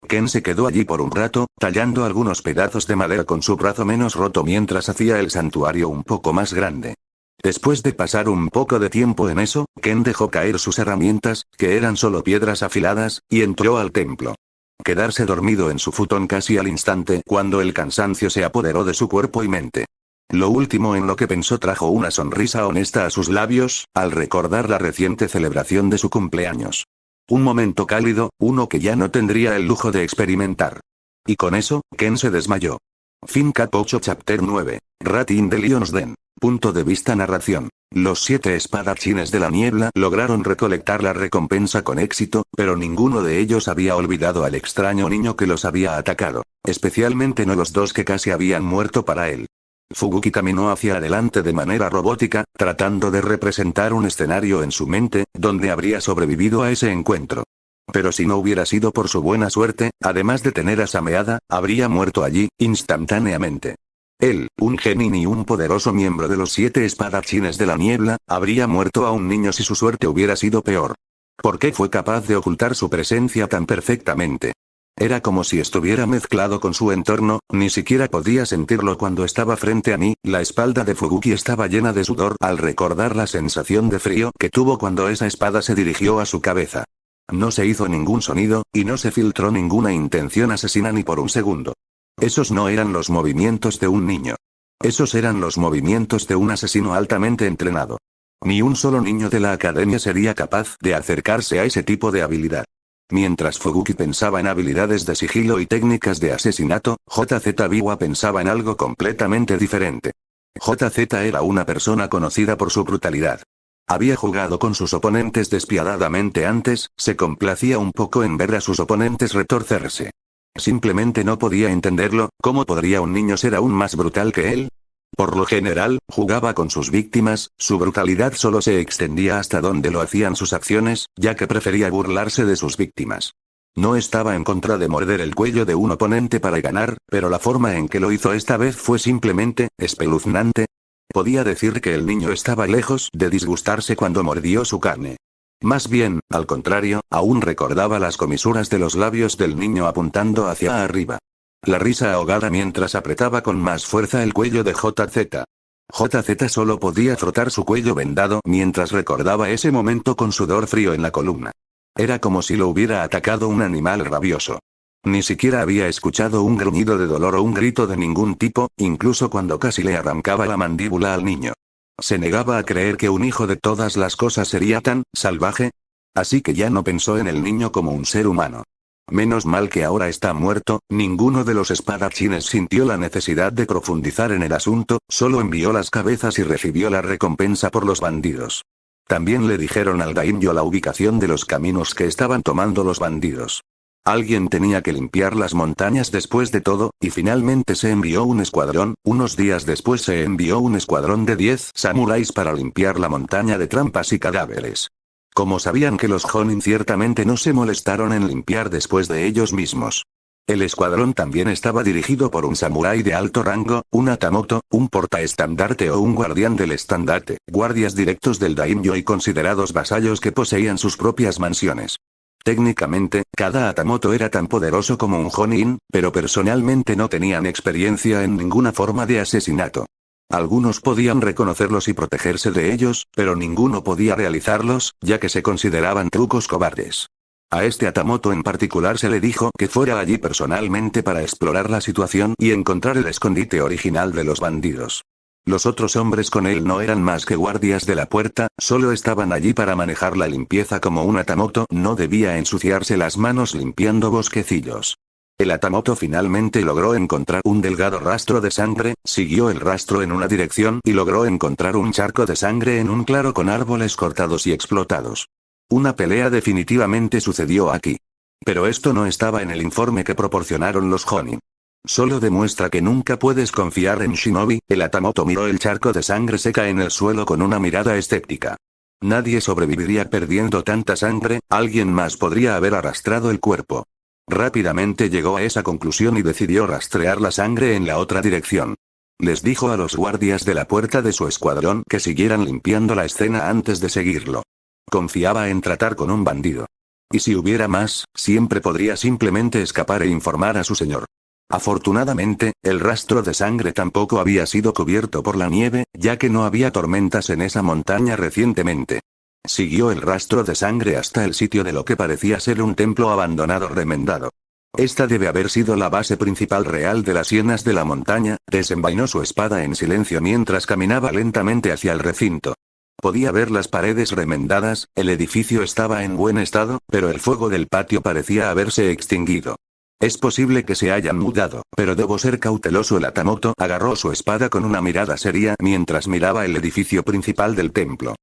Ken se quedó allí por un rato, tallando algunos pedazos de madera con su brazo menos roto mientras hacía el santuario un poco más grande. Después de pasar un poco de tiempo en eso, Ken dejó caer sus herramientas, que eran solo piedras afiladas, y entró al templo. Quedarse dormido en su futón casi al instante cuando el cansancio se apoderó de su cuerpo y mente. Lo último en lo que pensó trajo una sonrisa honesta a sus labios, al recordar la reciente celebración de su cumpleaños. Un momento cálido, uno que ya no tendría el lujo de experimentar. Y con eso, Ken se desmayó. Fin Cap 8 Chapter 9. Rat in the Lion's Den. Punto de vista narración. Los 7 espadachines de la niebla lograron recolectar la recompensa con éxito, pero ninguno de ellos había olvidado al extraño niño que los había atacado. Especialmente no los 2 que casi habían muerto para él. Fubuki caminó hacia adelante de manera robótica, tratando de representar un escenario en su mente, donde habría sobrevivido a ese encuentro. Pero si no hubiera sido por su buena suerte, además de tener a Sameada, habría muerto allí, instantáneamente. Él, un genin y un poderoso miembro de los 7 espadachines de la niebla, habría muerto a un niño si su suerte hubiera sido peor. ¿Por qué fue capaz de ocultar su presencia tan perfectamente? Era como si estuviera mezclado con su entorno, ni siquiera podía sentirlo cuando estaba frente a mí. La espalda de Fubuki estaba llena de sudor al recordar la sensación de frío que tuvo cuando esa espada se dirigió a su cabeza. No se hizo ningún sonido, y no se filtró ninguna intención asesina ni por un segundo. Esos no eran los movimientos de un niño. Esos eran los movimientos de un asesino altamente entrenado. Ni un solo niño de la academia sería capaz de acercarse a ese tipo de habilidad. Mientras Fubuki pensaba en habilidades de sigilo y técnicas de asesinato, JZ Biwa pensaba en algo completamente diferente. JZ era una persona conocida por su brutalidad. Había jugado con sus oponentes despiadadamente antes, se complacía un poco en ver a sus oponentes retorcerse. Simplemente no podía entenderlo. ¿Cómo podría un niño ser aún más brutal que él? Por lo general, jugaba con sus víctimas, su brutalidad solo se extendía hasta donde lo hacían sus acciones, ya que prefería burlarse de sus víctimas. No estaba en contra de morder el cuello de un oponente para ganar, pero la forma en que lo hizo esta vez fue simplemente espeluznante. Podía decir que el niño estaba lejos de disgustarse cuando mordió su carne. Más bien, al contrario, aún recordaba las comisuras de los labios del niño apuntando hacia arriba. La risa ahogada mientras apretaba con más fuerza el cuello de JZ. JZ solo podía frotar su cuello vendado mientras recordaba ese momento con sudor frío en la columna. Era como si lo hubiera atacado un animal rabioso. Ni siquiera había escuchado un gruñido de dolor o un grito de ningún tipo, incluso cuando casi le arrancaba la mandíbula al niño. Se negaba a creer que un hijo de todas las cosas sería tan salvaje. Así que ya no pensó en el niño como un ser humano. Menos mal que ahora está muerto. Ninguno de los espadachines sintió la necesidad de profundizar en el asunto, solo envió las cabezas y recibió la recompensa por los bandidos. También le dijeron al daimyo la ubicación de los caminos que estaban tomando los bandidos. Alguien tenía que limpiar las montañas después de todo, y finalmente se envió un escuadrón. Unos días después se envió un escuadrón de 10 samuráis para limpiar la montaña de trampas y cadáveres. Como sabían que los Jonin ciertamente no se molestaron en limpiar después de ellos mismos. El escuadrón también estaba dirigido por un samurái de alto rango, un atamoto, un portaestandarte o un guardián del estandarte, guardias directos del daimyo y considerados vasallos que poseían sus propias mansiones. Técnicamente, cada atamoto era tan poderoso como un Jonin, pero personalmente no tenían experiencia en ninguna forma de asesinato. Algunos podían reconocerlos y protegerse de ellos, pero ninguno podía realizarlos, ya que se consideraban trucos cobardes. A este atamoto en particular se le dijo que fuera allí personalmente para explorar la situación y encontrar el escondite original de los bandidos. Los otros hombres con él no eran más que guardias de la puerta, solo estaban allí para manejar la limpieza como un atamoto no debía ensuciarse las manos limpiando bosquecillos. El atamoto finalmente logró encontrar un delgado rastro de sangre, siguió el rastro en una dirección y logró encontrar un charco de sangre en un claro con árboles cortados y explotados. Una pelea definitivamente sucedió aquí. Pero esto no estaba en el informe que proporcionaron los Jonin. Solo demuestra que nunca puedes confiar en shinobi. El atamoto miró el charco de sangre seca en el suelo con una mirada escéptica. Nadie sobreviviría perdiendo tanta sangre, alguien más podría haber arrastrado el cuerpo. Rápidamente llegó a esa conclusión y decidió rastrear la sangre en la otra dirección. Les dijo a los guardias de la puerta de su escuadrón que siguieran limpiando la escena antes de seguirlo. Confiaba en tratar con un bandido. Y si hubiera más, siempre podría simplemente escapar e informar a su señor. Afortunadamente, el rastro de sangre tampoco había sido cubierto por la nieve, ya que no había tormentas en esa montaña recientemente. Siguió el rastro de sangre hasta el sitio de lo que parecía ser un templo abandonado remendado. Esta debe haber sido la base principal real de las hienas de la montaña. Desenvainó su espada en silencio mientras caminaba lentamente hacia el recinto. Podía ver las paredes remendadas, el edificio estaba en buen estado, pero el fuego del patio parecía haberse extinguido. Es posible que se hayan mudado, pero debo ser cauteloso. El atamoto agarró su espada con una mirada seria mientras miraba el edificio principal del templo.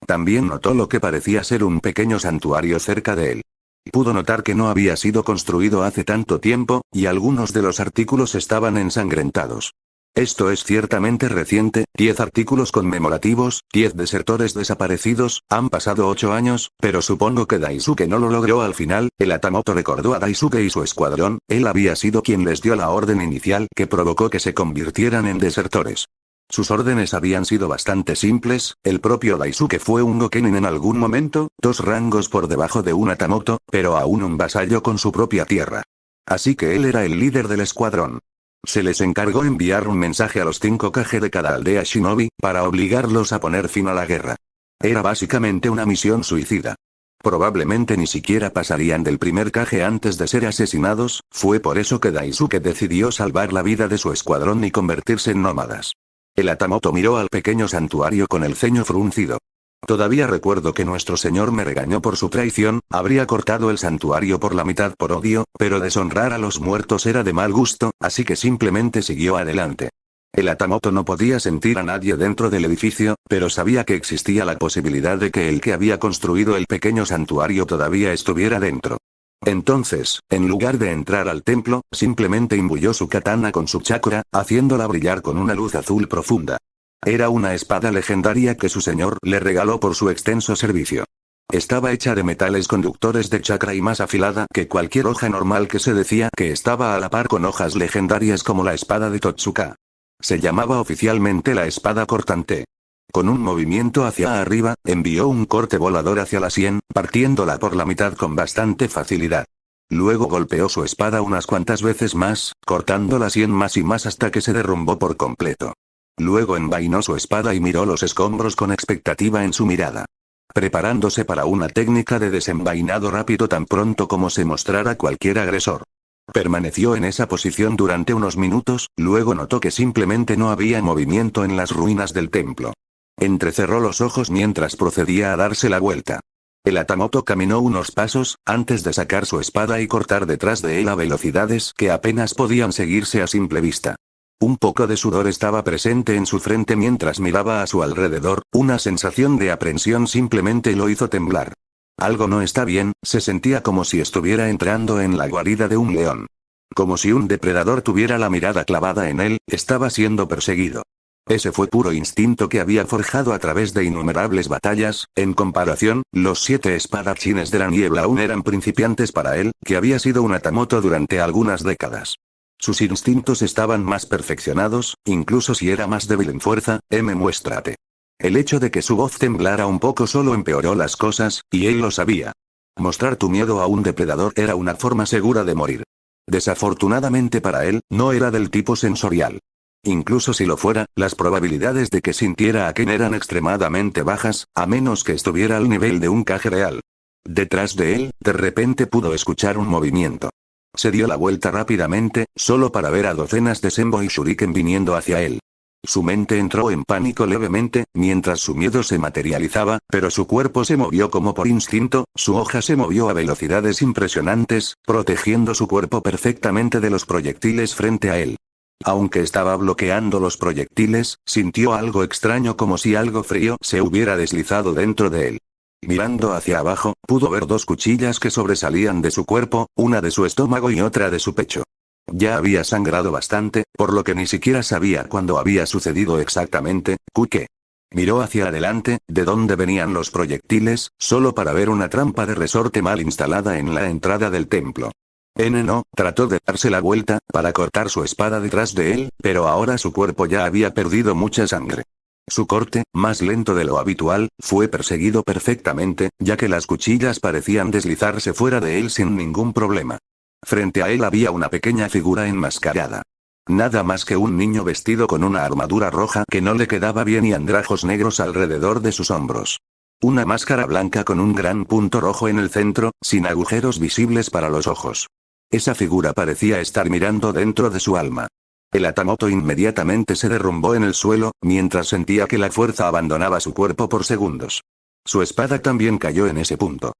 También notó lo que parecía ser un pequeño santuario cerca de él. Pudo notar que no había sido construido hace tanto tiempo, y algunos de los artículos estaban ensangrentados. Esto es ciertamente reciente, 10 artículos conmemorativos, 10 desertores desaparecidos, han pasado 8 años, pero supongo que Daisuke no lo logró al final. El atamoto recordó a Daisuke y su escuadrón, él había sido quien les dio la orden inicial que provocó que se convirtieran en desertores. Sus órdenes habían sido bastante simples, el propio Daisuke fue un Gokenin en algún momento, 2 rangos por debajo de un atamoto, pero aún un vasallo con su propia tierra. Así que él era el líder del escuadrón. Se les encargó enviar un mensaje a los 5 Kage de cada aldea shinobi, para obligarlos a poner fin a la guerra. Era básicamente una misión suicida. Probablemente ni siquiera pasarían del primer Kage antes de ser asesinados, fue por eso que Daisuke decidió salvar la vida de su escuadrón y convertirse en nómadas. El atamoto miró al pequeño santuario con el ceño fruncido. Todavía recuerdo que nuestro señor me regañó por su traición, habría cortado el santuario por la mitad por odio, pero deshonrar a los muertos era de mal gusto, así que simplemente siguió adelante. El atamoto no podía sentir a nadie dentro del edificio, pero sabía que existía la posibilidad de que el que había construido el pequeño santuario todavía estuviera dentro. Entonces, en lugar de entrar al templo, simplemente imbuyó su katana con su chakra, haciéndola brillar con una luz azul profunda. Era una espada legendaria que su señor le regaló por su extenso servicio. Estaba hecha de metales conductores de chakra y más afilada que cualquier hoja normal, que se decía que estaba a la par con hojas legendarias como la espada de Totsuka. Se llamaba oficialmente la espada cortante. Con un movimiento hacia arriba, envió un corte volador hacia la sien, partiéndola por la mitad con bastante facilidad. Luego golpeó su espada unas cuantas veces más, cortando la sien más y más hasta que se derrumbó por completo. Luego envainó su espada y miró los escombros con expectativa en su mirada. Preparándose para una técnica de desenvainado rápido tan pronto como se mostrara cualquier agresor. Permaneció en esa posición durante unos minutos, luego notó que simplemente no había movimiento en las ruinas del templo. Entrecerró los ojos mientras procedía a darse la vuelta. El Hatamoto caminó unos pasos, antes de sacar su espada y cortar detrás de él a velocidades que apenas podían seguirse a simple vista. Un poco de sudor estaba presente en su frente mientras miraba a su alrededor, una sensación de aprensión simplemente lo hizo temblar. Algo no está bien, se sentía como si estuviera entrando en la guarida de un león. Como si un depredador tuviera la mirada clavada en él, estaba siendo perseguido. Ese fue puro instinto que había forjado a través de innumerables batallas. En comparación, los 7 espadachines de la niebla aún eran principiantes para él, que había sido un Hatamoto durante algunas décadas. Sus instintos estaban más perfeccionados, incluso si era más débil en fuerza. Muéstrate. El hecho de que su voz temblara un poco solo empeoró las cosas, y él lo sabía. Mostrar tu miedo a un depredador era una forma segura de morir. Desafortunadamente para él, no era del tipo sensorial. Incluso si lo fuera, las probabilidades de que sintiera a Ken eran extremadamente bajas, a menos que estuviera al nivel de un Kage real. Detrás de él, de repente pudo escuchar un movimiento. Se dio la vuelta rápidamente, solo para ver a docenas de Senbō y Shuriken viniendo hacia él. Su mente entró en pánico levemente, mientras su miedo se materializaba, pero su cuerpo se movió como por instinto, su hoja se movió a velocidades impresionantes, protegiendo su cuerpo perfectamente de los proyectiles frente a él. Aunque estaba bloqueando los proyectiles, sintió algo extraño como si algo frío se hubiera deslizado dentro de él. Mirando hacia abajo, pudo ver 2 cuchillas que sobresalían de su cuerpo, una de su estómago y otra de su pecho. Ya había sangrado bastante, por lo que ni siquiera sabía cuándo había sucedido exactamente. ¿Qué? Miró hacia adelante, de donde venían los proyectiles, solo para ver una trampa de resorte mal instalada en la entrada del templo. No, trató de darse la vuelta, para cortar su espada detrás de él, pero ahora su cuerpo ya había perdido mucha sangre. Su corte, más lento de lo habitual, fue perseguido perfectamente, ya que las cuchillas parecían deslizarse fuera de él sin ningún problema. Frente a él había una pequeña figura enmascarada. Nada más que un niño vestido con una armadura roja que no le quedaba bien y andrajos negros alrededor de sus hombros. Una máscara blanca con un gran punto rojo en el centro, sin agujeros visibles para los ojos. Esa figura parecía estar mirando dentro de su alma. El Hatamoto inmediatamente se derrumbó en el suelo, mientras sentía que la fuerza abandonaba su cuerpo por segundos. Su espada también cayó en ese punto.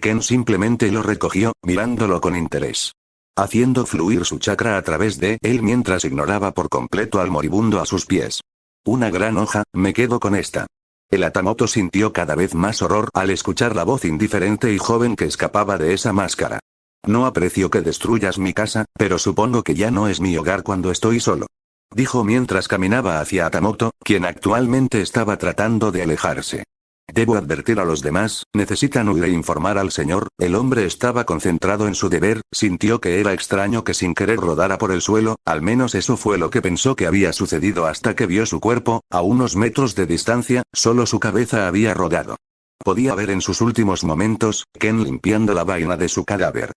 Ken simplemente lo recogió, mirándolo con interés. Haciendo fluir su chakra a través de él mientras ignoraba por completo al moribundo a sus pies. Una gran hoja, me quedo con esta. El Hatamoto sintió cada vez más horror al escuchar la voz indiferente y joven que escapaba de esa máscara. No aprecio que destruyas mi casa, pero supongo que ya no es mi hogar cuando estoy solo. Dijo mientras caminaba hacia Hatamoto, quien actualmente estaba tratando de alejarse. Debo advertir a los demás, necesitan huir e informar al señor. El hombre estaba concentrado en su deber, sintió que era extraño que sin querer rodara por el suelo, al menos eso fue lo que pensó que había sucedido hasta que vio su cuerpo, a unos metros de distancia, solo su cabeza había rodado. Podía ver en sus últimos momentos, Ken limpiando la vaina de su cadáver.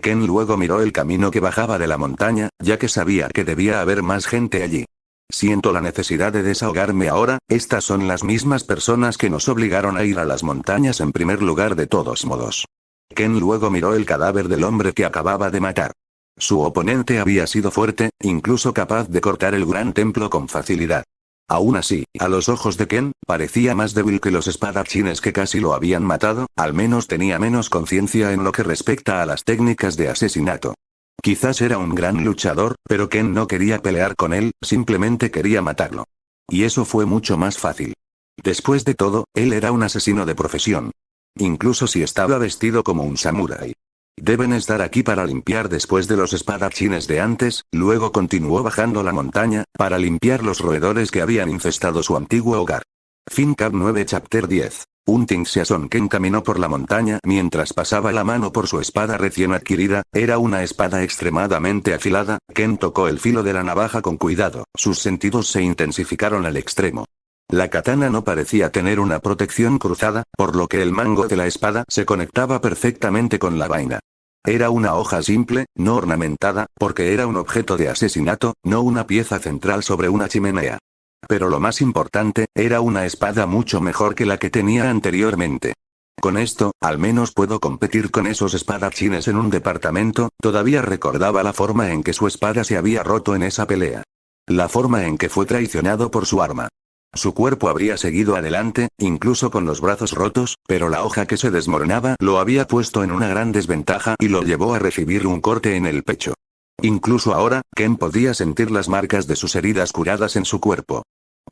Ken luego miró el camino que bajaba de la montaña, ya que sabía que debía haber más gente allí. Siento la necesidad de desahogarme ahora, estas son las mismas personas que nos obligaron a ir a las montañas en primer lugar de todos modos. Ken luego miró el cadáver del hombre que acababa de matar. Su oponente había sido fuerte, incluso capaz de cortar el gran templo con facilidad. Aún así, a los ojos de Ken, parecía más débil que los espadachines que casi lo habían matado, al menos tenía menos conciencia en lo que respecta a las técnicas de asesinato. Quizás era un gran luchador, pero Ken no quería pelear con él, simplemente quería matarlo. Y eso fue mucho más fácil. Después de todo, él era un asesino de profesión. Incluso si estaba vestido como un samurái. Deben estar aquí para limpiar después de los espadachines de antes. Luego continuó bajando la montaña, para limpiar los roedores que habían infestado su antiguo hogar. Fin Cap 9 Chapter 10. Un Tingxiason Ken caminó por la montaña mientras pasaba la mano por su espada recién adquirida, era una espada extremadamente afilada. Ken tocó el filo de la navaja con cuidado, sus sentidos se intensificaron al extremo. La katana no parecía tener una protección cruzada, por lo que el mango de la espada se conectaba perfectamente con la vaina. Era una hoja simple, no ornamentada, porque era un objeto de asesinato, no una pieza central sobre una chimenea. Pero lo más importante, era una espada mucho mejor que la que tenía anteriormente. Con esto, al menos puedo competir con esos espadachines en un departamento. Todavía recordaba la forma en que su espada se había roto en esa pelea. La forma en que fue traicionado por su arma. Su cuerpo habría seguido adelante, incluso con los brazos rotos, pero la hoja que se desmoronaba lo había puesto en una gran desventaja y lo llevó a recibir un corte en el pecho. Incluso ahora, Ken podía sentir las marcas de sus heridas curadas en su cuerpo.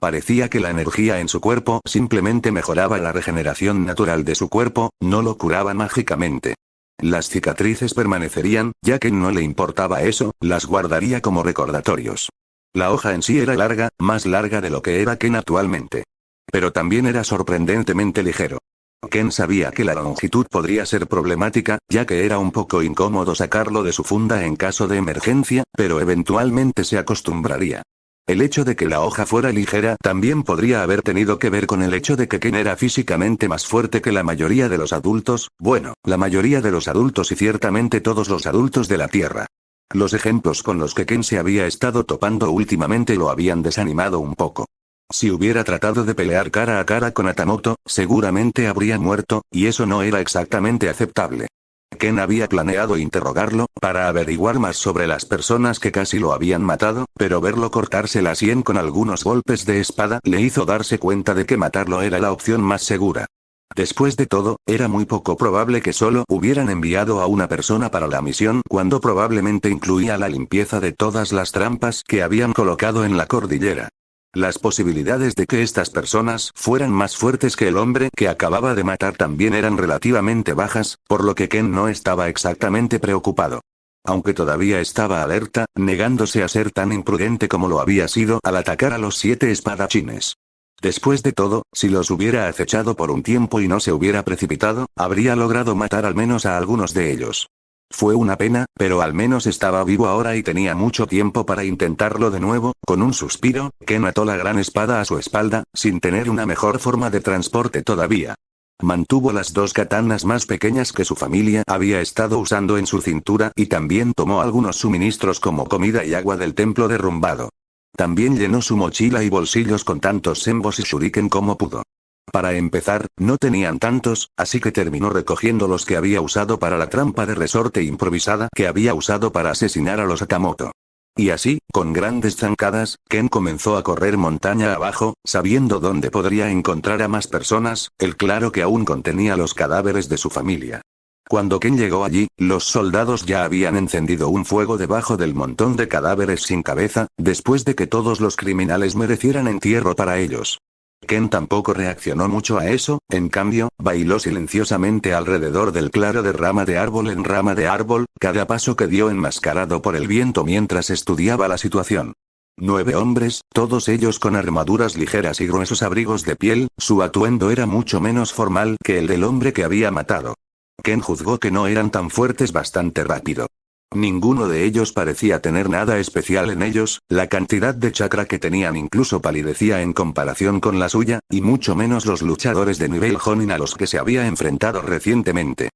Parecía que la energía en su cuerpo simplemente mejoraba la regeneración natural de su cuerpo, no lo curaba mágicamente. Las cicatrices permanecerían, ya que no le importaba eso, las guardaría como recordatorios. La hoja en sí era larga, más larga de lo que era Ken actualmente. Pero también era sorprendentemente ligero. Ken sabía que la longitud podría ser problemática, ya que era un poco incómodo sacarlo de su funda en caso de emergencia, pero eventualmente se acostumbraría. El hecho de que la hoja fuera ligera también podría haber tenido que ver con el hecho de que Ken era físicamente más fuerte que la mayoría de los adultos, bueno, la mayoría de los adultos y ciertamente todos los adultos de la Tierra. Los ejemplos con los que Ken se había estado topando últimamente lo habían desanimado un poco. Si hubiera tratado de pelear cara a cara con Atamoto, seguramente habría muerto, y eso no era exactamente aceptable. Ken había planeado interrogarlo, para averiguar más sobre las personas que casi lo habían matado, pero verlo cortarse la sien con algunos golpes de espada le hizo darse cuenta de que matarlo era la opción más segura. Después de todo, era muy poco probable que solo hubieran enviado a una persona para la misión cuando probablemente incluía la limpieza de todas las trampas que habían colocado en la cordillera. Las posibilidades de que estas personas fueran más fuertes que el hombre que acababa de matar también eran relativamente bajas, por lo que Ken no estaba exactamente preocupado. Aunque todavía estaba alerta, negándose a ser tan imprudente como lo había sido al atacar a los 7 espadachines. Después de todo, si los hubiera acechado por un tiempo y no se hubiera precipitado, habría logrado matar al menos a algunos de ellos. Fue una pena, pero al menos estaba vivo ahora y tenía mucho tiempo para intentarlo de nuevo. Con un suspiro, Ken ató la gran espada a su espalda, sin tener una mejor forma de transporte todavía. Mantuvo las 2 katanas más pequeñas que su familia había estado usando en su cintura y también tomó algunos suministros como comida y agua del templo derrumbado. También llenó su mochila y bolsillos con tantos sembos y shuriken como pudo. Para empezar, no tenían tantos, así que terminó recogiendo los que había usado para la trampa de resorte improvisada que había usado para asesinar a los Akamoto. Y así, con grandes zancadas, Ken comenzó a correr montaña abajo, sabiendo dónde podría encontrar a más personas, el claro que aún contenía los cadáveres de su familia. Cuando Ken llegó allí, los soldados ya habían encendido un fuego debajo del montón de cadáveres sin cabeza, después de que todos los criminales merecieran entierro para ellos. Ken tampoco reaccionó mucho a eso, en cambio, bailó silenciosamente alrededor del claro de rama de árbol en rama de árbol, cada paso que dio enmascarado por el viento mientras estudiaba la situación. 9 hombres, todos ellos con armaduras ligeras y gruesos abrigos de piel, su atuendo era mucho menos formal que el del hombre que había matado. Ken juzgó que no eran tan fuertes bastante rápido. Ninguno de ellos parecía tener nada especial en ellos, la cantidad de chakra que tenían incluso palidecía en comparación con la suya, y mucho menos los luchadores de nivel Jonin a los que se había enfrentado recientemente.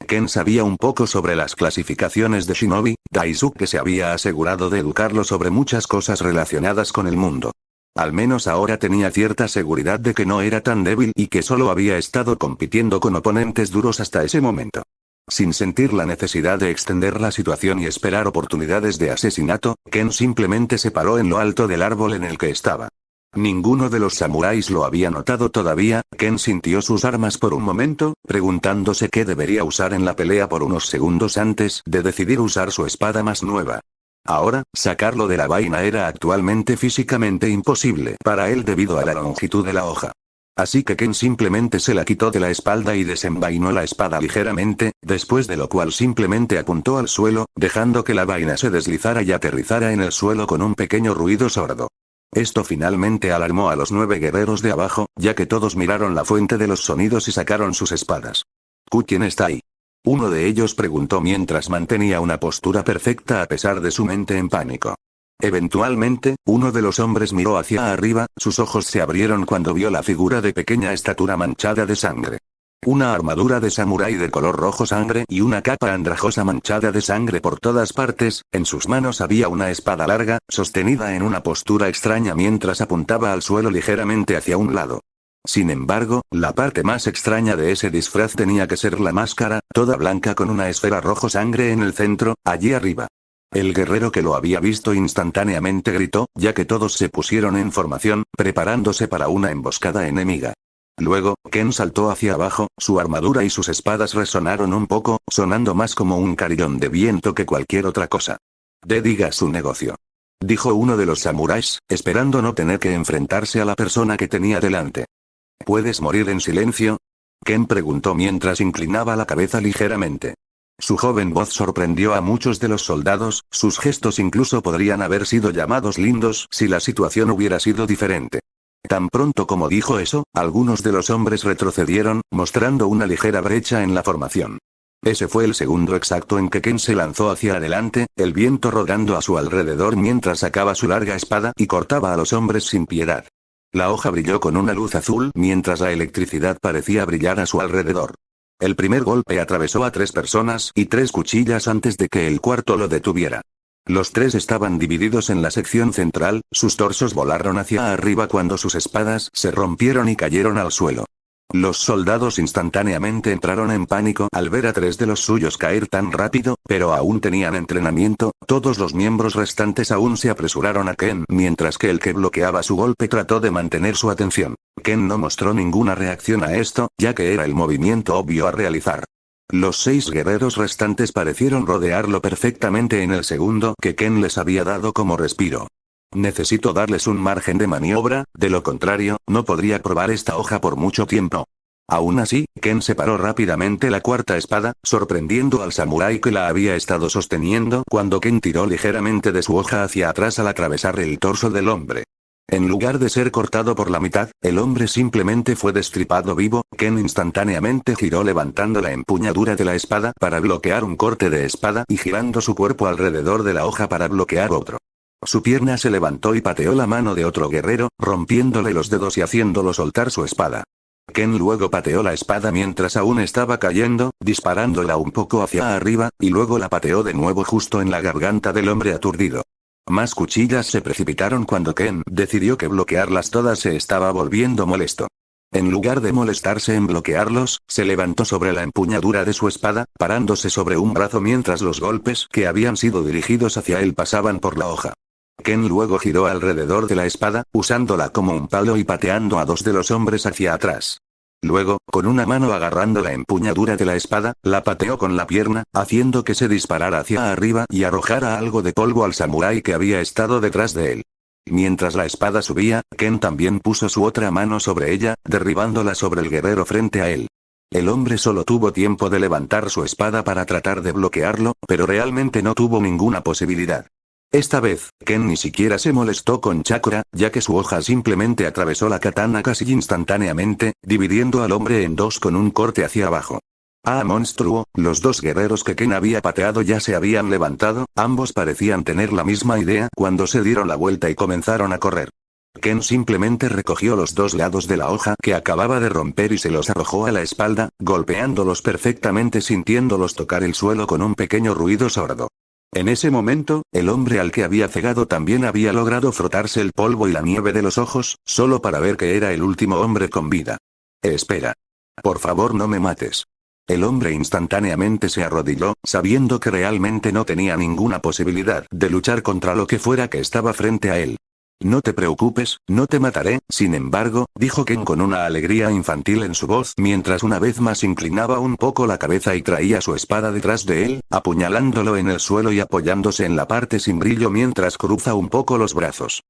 Ken sabía un poco sobre las clasificaciones de Shinobi, Daisuke se había asegurado de educarlo sobre muchas cosas relacionadas con el mundo. Al menos ahora tenía cierta seguridad de que no era tan débil y que solo había estado compitiendo con oponentes duros hasta ese momento. Sin sentir la necesidad de extender la situación y esperar oportunidades de asesinato, Ken simplemente se paró en lo alto del árbol en el que estaba. Ninguno de los samuráis lo había notado todavía. Ken sintió sus armas por un momento, preguntándose qué debería usar en la pelea por unos segundos antes de decidir usar su espada más nueva. Ahora, sacarlo de la vaina era actualmente físicamente imposible para él debido a la longitud de la hoja. Así que Ken simplemente se la quitó de la espalda y desenvainó la espada ligeramente, después de lo cual simplemente apuntó al suelo, dejando que la vaina se deslizara y aterrizara en el suelo con un pequeño ruido sordo. Esto finalmente alarmó a los 9 guerreros de abajo, ya que todos miraron la fuente de los sonidos y sacaron sus espadas. ¿Quién está ahí? Uno de ellos preguntó mientras mantenía una postura perfecta a pesar de su mente en pánico. Eventualmente, uno de los hombres miró hacia arriba, sus ojos se abrieron cuando vio la figura de pequeña estatura manchada de sangre. Una armadura de samurái de color rojo sangre y una capa andrajosa manchada de sangre por todas partes, en sus manos había una espada larga, sostenida en una postura extraña mientras apuntaba al suelo ligeramente hacia un lado. Sin embargo, la parte más extraña de ese disfraz tenía que ser la máscara, toda blanca con una esfera rojo sangre en el centro, allí arriba. El guerrero que lo había visto instantáneamente gritó, ya que todos se pusieron en formación, preparándose para una emboscada enemiga. Luego, Ken saltó hacia abajo, su armadura y sus espadas resonaron un poco, sonando más como un carillón de viento que cualquier otra cosa. Diga su negocio. Dijo uno de los samuráis, esperando no tener que enfrentarse a la persona que tenía delante. ¿Puedes morir en silencio? Ken preguntó mientras inclinaba la cabeza ligeramente. Su joven voz sorprendió a muchos de los soldados, sus gestos incluso podrían haber sido llamados lindos si la situación hubiera sido diferente. Tan pronto como dijo eso, algunos de los hombres retrocedieron, mostrando una ligera brecha en la formación. Ese fue el segundo exacto en que Ken se lanzó hacia adelante, el viento rodando a su alrededor mientras sacaba su larga espada y cortaba a los hombres sin piedad. La hoja brilló con una luz azul mientras la electricidad parecía brillar a su alrededor. El primer golpe atravesó a 3 personas y 3 cuchillas antes de que el cuarto lo detuviera. Los 3 estaban divididos en la sección central, sus torsos volaron hacia arriba cuando sus espadas se rompieron y cayeron al suelo. Los soldados instantáneamente entraron en pánico al ver a 3 de los suyos caer tan rápido, pero aún tenían entrenamiento, todos los miembros restantes aún se apresuraron a Ken, mientras que el que bloqueaba su golpe trató de mantener su atención. Ken no mostró ninguna reacción a esto, ya que era el movimiento obvio a realizar. Los 6 guerreros restantes parecieron rodearlo perfectamente en el segundo que Ken les había dado como respiro. Necesito darles un margen de maniobra, de lo contrario, no podría probar esta hoja por mucho tiempo. Aún así, Ken separó rápidamente la cuarta espada, sorprendiendo al samurái que la había estado sosteniendo cuando Ken tiró ligeramente de su hoja hacia atrás al atravesar el torso del hombre. En lugar de ser cortado por la mitad, el hombre simplemente fue destripado vivo. Ken instantáneamente giró levantando la empuñadura de la espada para bloquear un corte de espada y girando su cuerpo alrededor de la hoja para bloquear otro. Su pierna se levantó y pateó la mano de otro guerrero, rompiéndole los dedos y haciéndolo soltar su espada. Ken luego pateó la espada mientras aún estaba cayendo, disparándola un poco hacia arriba, y luego la pateó de nuevo justo en la garganta del hombre aturdido. Más cuchillas se precipitaron cuando Ken decidió que bloquearlas todas se estaba volviendo molesto. En lugar de molestarse en bloquearlos, se levantó sobre la empuñadura de su espada, parándose sobre un brazo mientras los golpes que habían sido dirigidos hacia él pasaban por la hoja. Ken luego giró alrededor de la espada, usándola como un palo y pateando a 2 de los hombres hacia atrás. Luego, con una mano agarrando la empuñadura de la espada, la pateó con la pierna, haciendo que se disparara hacia arriba y arrojara algo de polvo al samurái que había estado detrás de él. Mientras la espada subía, Ken también puso su otra mano sobre ella, derribándola sobre el guerrero frente a él. El hombre solo tuvo tiempo de levantar su espada para tratar de bloquearlo, pero realmente no tuvo ninguna posibilidad. Esta vez, Ken ni siquiera se molestó con chakra, ya que su hoja simplemente atravesó la katana casi instantáneamente, dividiendo al hombre en 2 con un corte hacia abajo. ¡Ah, monstruo! Los 2 guerreros que Ken había pateado ya se habían levantado, ambos parecían tener la misma idea cuando se dieron la vuelta y comenzaron a correr. Ken simplemente recogió los 2 lados de la hoja que acababa de romper y se los arrojó a la espalda, golpeándolos perfectamente sintiéndolos tocar el suelo con un pequeño ruido sordo. En ese momento, el hombre al que había cegado también había logrado frotarse el polvo y la nieve de los ojos, solo para ver que era el último hombre con vida. Espera. Por favor, no me mates. El hombre instantáneamente se arrodilló, sabiendo que realmente no tenía ninguna posibilidad de luchar contra lo que fuera que estaba frente a él. No te preocupes, no te mataré, sin embargo, dijo Ken con una alegría infantil en su voz mientras una vez más inclinaba un poco la cabeza y traía su espada detrás de él, apuñalándolo en el suelo y apoyándose en la parte sin brillo mientras cruza un poco los brazos.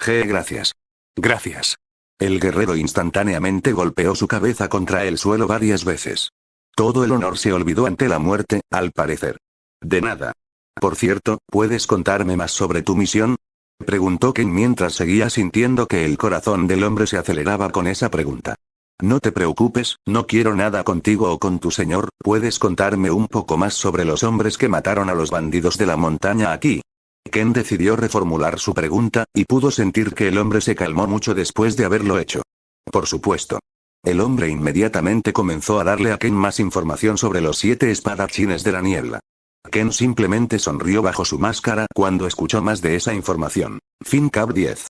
Gracias. Gracias. El guerrero instantáneamente golpeó su cabeza contra el suelo varias veces. Todo el honor se olvidó ante la muerte, al parecer. De nada. Por cierto, ¿puedes contarme más sobre tu misión? Preguntó Ken mientras seguía sintiendo que el corazón del hombre se aceleraba con esa pregunta. No te preocupes, no quiero nada contigo o con tu señor, ¿puedes contarme un poco más sobre los hombres que mataron a los bandidos de la montaña aquí? Ken decidió reformular su pregunta, y pudo sentir que el hombre se calmó mucho después de haberlo hecho. Por supuesto. El hombre inmediatamente comenzó a darle a Ken más información sobre los 7 espadachines de la niebla. Ken simplemente sonrió bajo su máscara cuando escuchó más de esa información. Fin Cap 10.